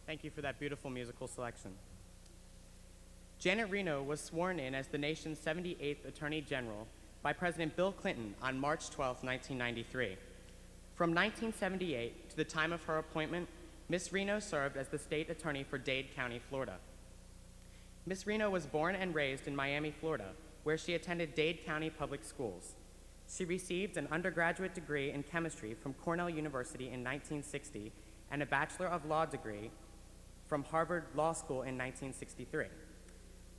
Thank you for that beautiful musical selection. Janet Reno was sworn in as the nation's 78th Attorney General by President Bill Clinton on March 12, 1993. From 1978 to the time of her appointment, Ms. Reno served as the state attorney for Dade County, Florida. Ms. Reno was born and raised in Miami, Florida, where she attended Dade County Public Schools. She received an undergraduate degree in chemistry from Cornell University in 1960 and a Bachelor of Law degree from Harvard Law School in 1963.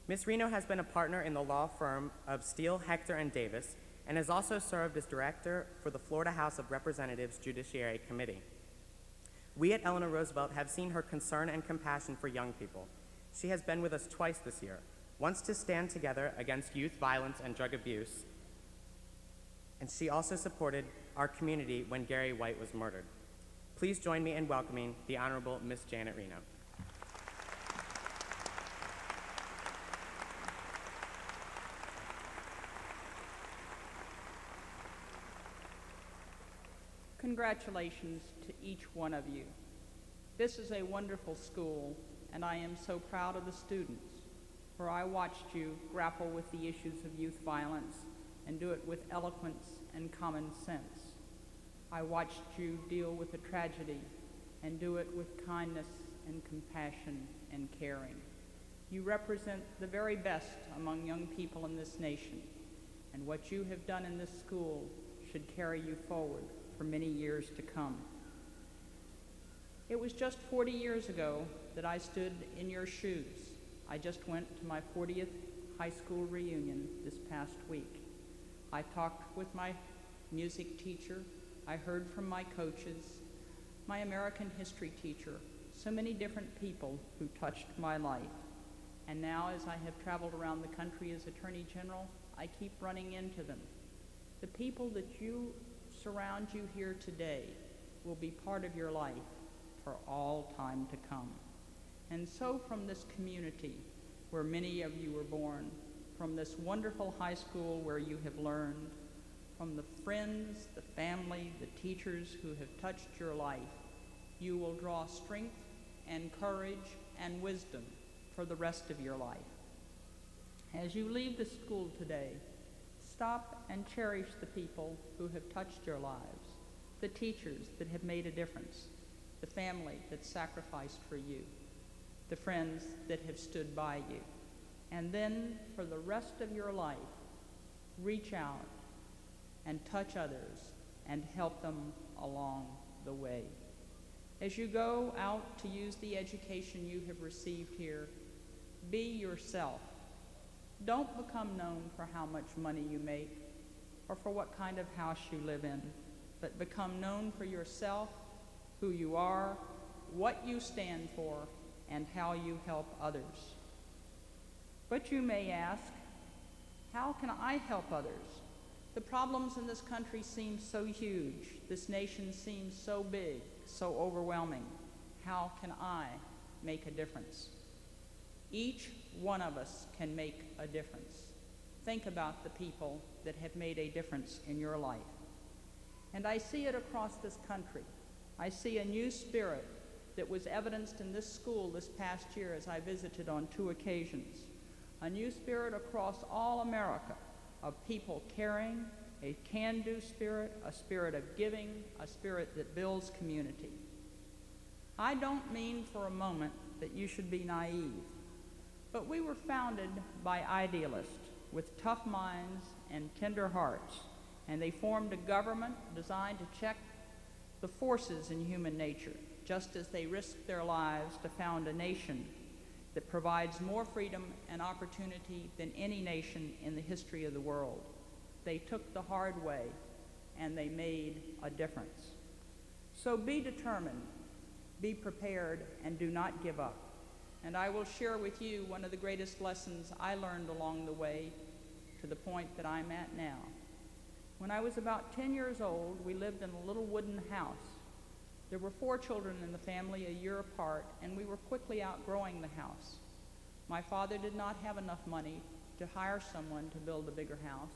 Ms. Reno has been a partner in the law firm of Steele, Hector, and Davis, and has also served as director for the Florida House of Representatives Judiciary Committee. We at Eleanor Roosevelt have seen her concern and compassion for young people. She has been with us twice this year, once to stand together against youth violence and drug abuse, and she also supported our community when Gary White was murdered. Please join me in welcoming the Honorable Ms. Janet Reno. Congratulations to each one of you. This is a wonderful school, and I am so proud of the students, for I watched you grapple with the issues of youth violence and do it with eloquence and common sense. I watched you deal with the tragedy and do it with kindness and compassion and caring. You represent the very best among young people in this nation, and what you have done in this school should carry you forward for many years to come. It was just 40 years ago that I stood in your shoes. I just went to my 40th high school reunion this past week. I talked with my music teacher. I heard from my coaches, my American history teacher, so many different people who touched my life. And now, as I have traveled around the country as Attorney General, I keep running into them. The people that you surround you here today will be part of your life for all time to come. And so from this community where many of you were born, from this wonderful high school where you have learned, from the friends, the family, the teachers who have touched your life, you will draw strength and courage and wisdom for the rest of your life. As you leave the school today, stop and cherish the people who have touched your lives, the teachers that have made a difference, the family that sacrificed for you, the friends that have stood by you. And then, for the rest of your life, reach out and touch others and help them along the way. As you go out to use the education you have received here, be yourself. Don't become known for how much money you make or for what kind of house you live in, but become known for yourself, who you are, what you stand for, and how you help others. But you may ask, how can I help others? The problems in this country seem so huge. This nation seems so big, so overwhelming. How can I make a difference? Each one of us can make a difference. Think about the people that have made a difference in your life. And I see it across this country. I see a new spirit that was evidenced in this school this past year as I visited on 2 occasions. A new spirit across all America of people caring, a can-do spirit, a spirit of giving, a spirit that builds community. I don't mean for a moment that you should be naive, but we were founded by idealists with tough minds and tender hearts, and they formed a government designed to check the forces in human nature, just as they risked their lives to found a nation that provides more freedom and opportunity than any nation in the history of the world. They took the hard way, and they made a difference. So be determined, be prepared, and do not give up. And I will share with you one of the greatest lessons I learned along the way to the point that I'm at now. When I was about 10 years old, we lived in a little wooden house. There were 4 children in the family, a year apart, and we were quickly outgrowing the house. My father did not have enough money to hire someone to build a bigger house.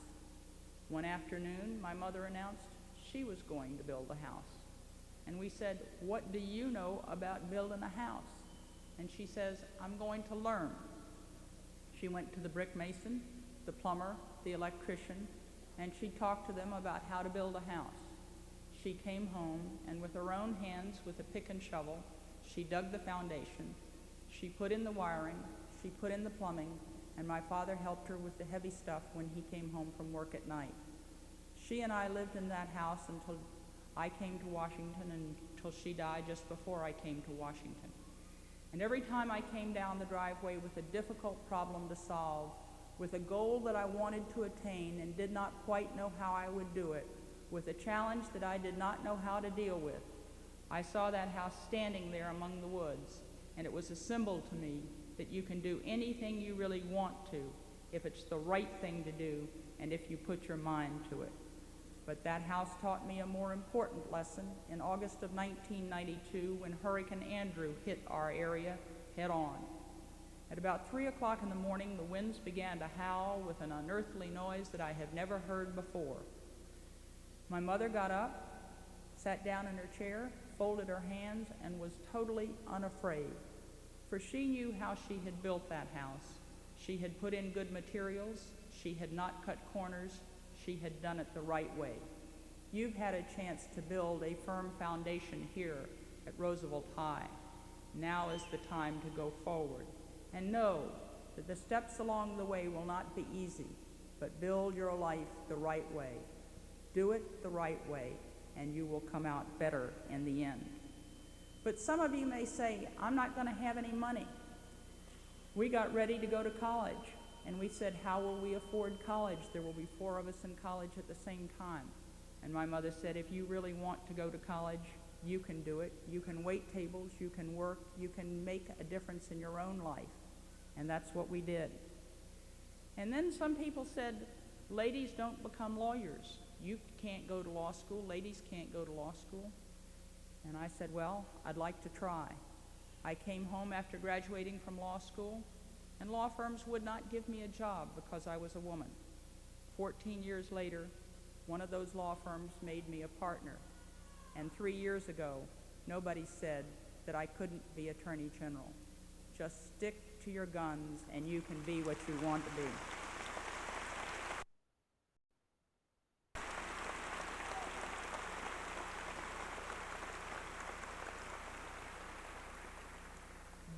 One afternoon, my mother announced she was going to build a house. And we said, "What do you know about building a house?" and she says, I'm going to learn. She went to the brick mason, the plumber, the electrician, and she talked to them about how to build a house. She came home, and with her own hands, with a pick and shovel, she dug the foundation, she put in the wiring, she put in the plumbing, and my father helped her with the heavy stuff when he came home from work at night. She and I lived in that house until I came to Washington and until she died just before I came to Washington. And every time I came down the driveway with a difficult problem to solve, with a goal that I wanted to attain and did not quite know how I would do it, with a challenge that I did not know how to deal with, I saw that house standing there among the woods, and it was a symbol to me that you can do anything you really want to if it's the right thing to do and if you put your mind to it. But that house taught me a more important lesson in August of 1992 when Hurricane Andrew hit our area head on. At about 3 o'clock in the morning, the winds began to howl with an unearthly noise that I have never heard before. My mother got up, sat down in her chair, folded her hands, and was totally unafraid. For she knew how she had built that house. She had put in good materials. She had not cut corners. She had done it the right way. You've had a chance to build a firm foundation here at Roosevelt High. Now is the time to go forward. And know that the steps along the way will not be easy, but build your life the right way. Do it the right way, and you will come out better in the end. But some of you may say, I'm not going to have any money. We got ready to go to college, and we said, how will we afford college? There will be 4 of us in college at the same time. And my mother said, if you really want to go to college, you can do it. You can wait tables, you can work, you can make a difference in your own life. And that's what we did. And then some people said, ladies don't become lawyers. You can't go to law school. Ladies can't go to law school. And I said, well, I'd like to try. I came home after graduating from law school, and law firms would not give me a job because I was a woman. 14 years later, one of those law firms made me a partner. And 3 years ago, nobody said that I couldn't be Attorney General. Just stick to your guns, and you can be what you want to be.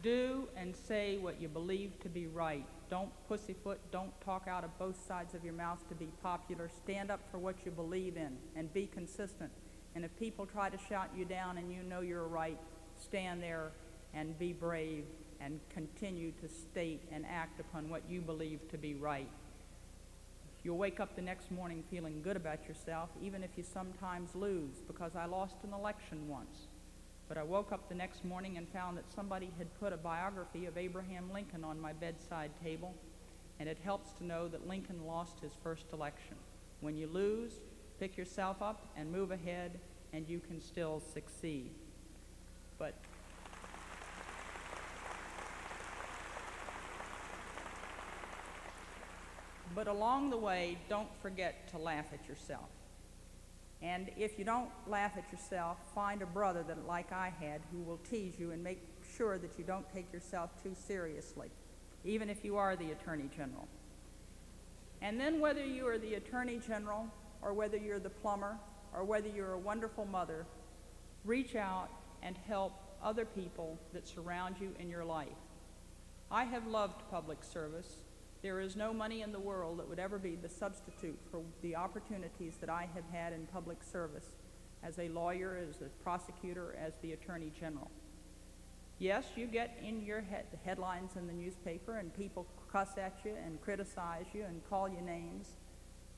Do and say what you believe to be right. Don't pussyfoot. Don't talk out of both sides of your mouth to be popular. Stand up for what you believe in and be consistent. And if people try to shout you down and you know you're right, stand there and be brave and continue to state and act upon what you believe to be right. You'll wake up the next morning feeling good about yourself, even if you sometimes lose, because I lost an election once. But I woke up the next morning and found that somebody had put a biography of Abraham Lincoln on my bedside table, and it helps to know that Lincoln lost his first election. When you lose, pick yourself up and move ahead, and you can still succeed. But along the way, don't forget to laugh at yourself. And if you don't laugh at yourself, find a brother that, like I had, who will tease you and make sure that you don't take yourself too seriously, even if you are the Attorney General. And then whether you are the Attorney General, or whether you're the plumber, or whether you're a wonderful mother, reach out and help other people that surround you in your life. I have loved public service. There is no money in the world that would ever be the substitute for the opportunities that I have had in public service as a lawyer, as a prosecutor, as the Attorney General. Yes, you get in your the headlines in the newspaper, and people cuss at you and criticize you and call you names.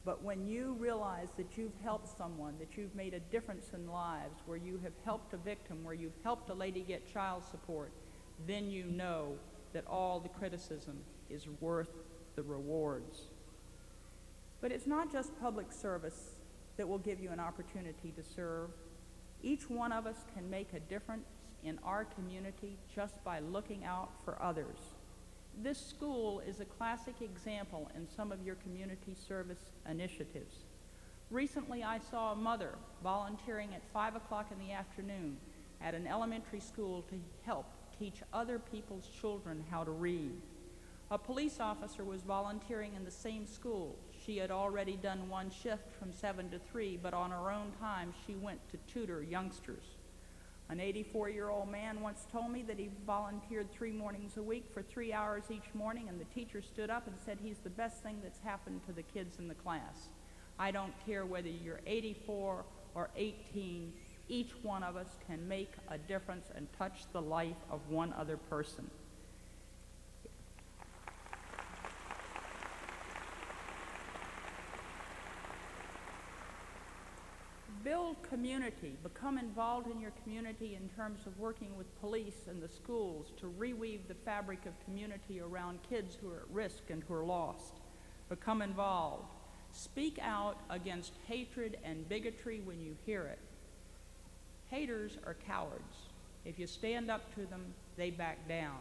But when you realize that you've helped someone, that you've made a difference in lives, where you have helped a victim, where you've helped a lady get child support, then you know that all the criticism is worth the rewards. But it's not just public service that will give you an opportunity to serve. Each one of us can make a difference in our community just by looking out for others. This school is a classic example in some of your community service initiatives. Recently, I saw a mother volunteering at 5 o'clock in the afternoon at an elementary school to help teach other people's children how to read. A police officer was volunteering in the same school. She had already done one shift from 7 to 3, but on her own time she went to tutor youngsters. An 84-year-old man once told me that he volunteered 3 mornings a week for 3 hours each morning, and the teacher stood up and said he's the best thing that's happened to the kids in the class. I don't care whether you're 84 or 18, each one of us can make a difference and touch the life of one other person. Build community. Become involved in your community in terms of working with police and the schools to reweave the fabric of community around kids who are at risk and who are lost. Become involved. Speak out against hatred and bigotry when you hear it. Haters are cowards. If you stand up to them, they back down.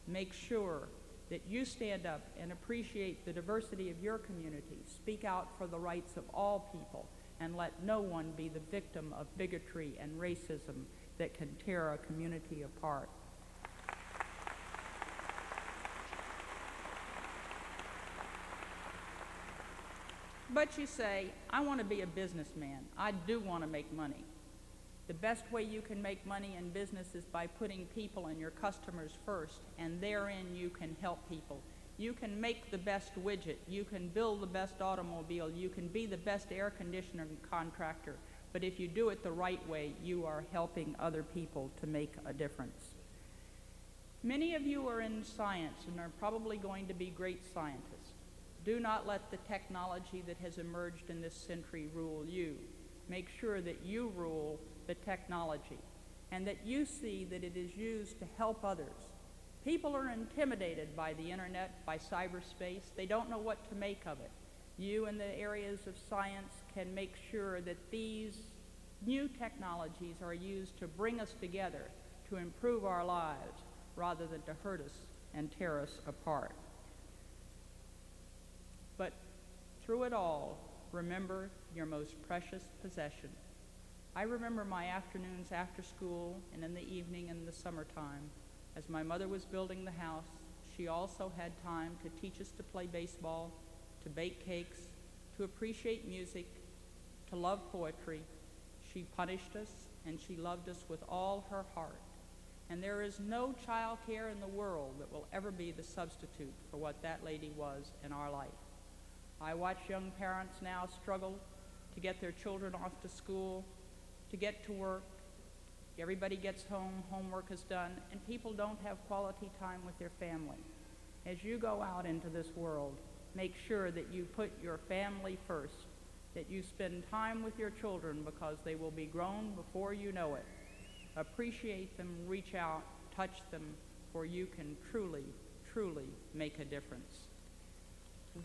Make sure that you stand up and appreciate the diversity of your community. Speak out for the rights of all people, and let no one be the victim of bigotry and racism that can tear a community apart. But you say, I want to be a businessman. I do want to make money. The best way you can make money in business is by putting people and your customers first, and therein you can help people. You can make the best widget, you can build the best automobile, you can be the best air conditioner contractor, but if you do it the right way, you are helping other people to make a difference. Many of you are in science and are probably going to be great scientists. Do not let the technology that has emerged in this century rule you. Make sure that you rule the technology and that you see that it is used to help others. People are intimidated by the internet, by cyberspace. They don't know what to make of it. You in the areas of science can make sure that these new technologies are used to bring us together, to improve our lives, rather than to hurt us and tear us apart. But through it all, remember your most precious possession. I remember my afternoons after school and in the evening in the summertime. As my mother was building the house, she also had time to teach us to play baseball, to bake cakes, to appreciate music, to love poetry. She punished us, and she loved us with all her heart. And there is no child care in the world that will ever be the substitute for what that lady was in our life. I watch young parents now struggle to get their children off to school, to get to work. Everybody gets home, homework is done, and people don't have quality time with their family. As you go out into this world, make sure that you put your family first, that you spend time with your children because they will be grown before you know it. Appreciate them, reach out, touch them, for you can truly, truly make a difference.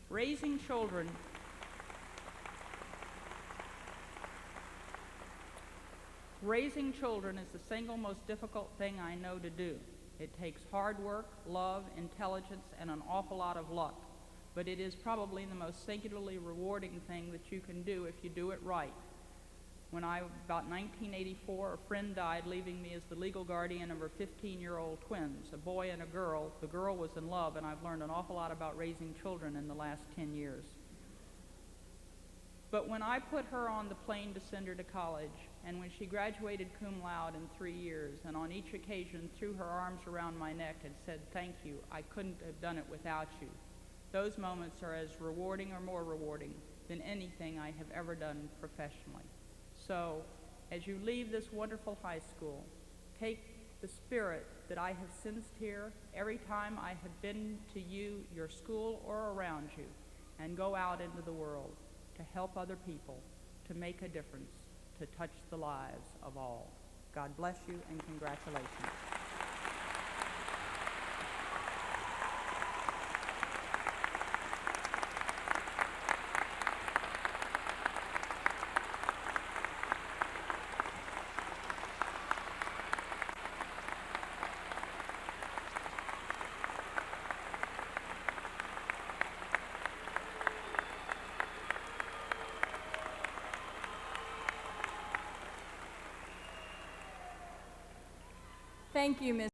Raising children is the single most difficult thing I know to do. It takes hard work, love, intelligence, and an awful lot of luck. But it is probably the most singularly rewarding thing that you can do if you do it right. About 1984, a friend died, leaving me as the legal guardian of her 15-year-old twins, a boy and a girl. The girl was in love, and I've learned an awful lot about raising children in the last 10 years. But when I put her on the plane to send her to college, and when she graduated cum laude in 3 years, and on each occasion threw her arms around my neck and said, "Thank you, I couldn't have done it without you," those moments are as rewarding or more rewarding than anything I have ever done professionally. So, as you leave this wonderful high school, take the spirit that I have sensed here every time I have been to you, your school, or around you, and go out into the world to help other people, to make a difference, to touch the lives of all. God bless you, and congratulations. Thank you, Ms.